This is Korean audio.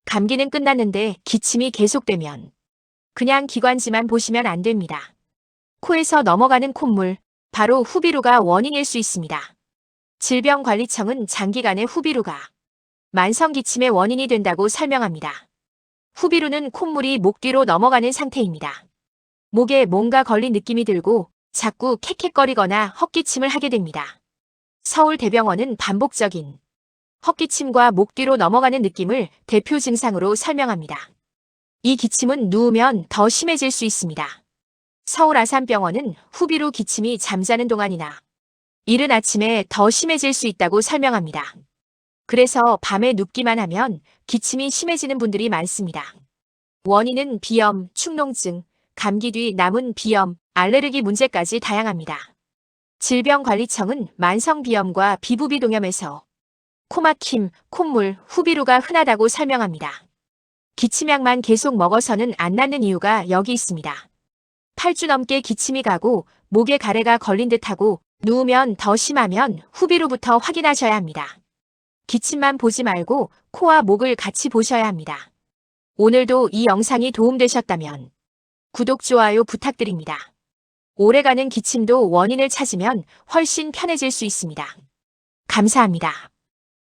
감기는 끝났는데 기침이 계속되면 그냥 기관지만 보시면 안 됩니다. 코에서 넘어가는 콧물, 바로 후비루가 원인일 수 있습니다. 질병관리청은 장기간의 후비루가 만성기침의 원인이 된다고 설명합니다. 후비루는 콧물이 목 뒤로 넘어가는 상태입니다. 목에 뭔가 걸린 느낌이 들고 자꾸 캑캑거리거나 헛기침을 하게 됩니다. 서울대병원은 반복적인 헛기침과 목 뒤로 넘어가는 느낌을 대표 증상으로 설명합니다. 이 기침은 누우면 더 심해질 수 있습니다. 서울아산병원은 후비루 기침이 잠자는 동안이나 이른 아침에 더 심해질 수 있다고 설명합니다. 그래서 밤에 눕기만 하면 기침이 심해지는 분들이 많습니다. 원인은 비염, 축농증, 감기 뒤 남은 비염, 알레르기 문제까지 다양합니다. 질병관리청은 만성비염과 비부비동염에서 코막힘, 콧물, 후비루가 흔하다고 설명합니다. 기침약만 계속 먹어서는 안 낫는 이유가 여기 있습니다. 8주 넘게 기침이 가고 목에 가래가 걸린 듯하고 누우면 더 심하면 후비루부터 확인하셔야 합니다. 기침만 보지 말고 코와 목을 같이 보셔야 합니다. 오늘도 이 영상이 도움되셨다면 구독, 좋아요 부탁드립니다. 오래가는 기침도 원인을 찾으면 훨씬 편해질 수 있습니다. 감사합니다.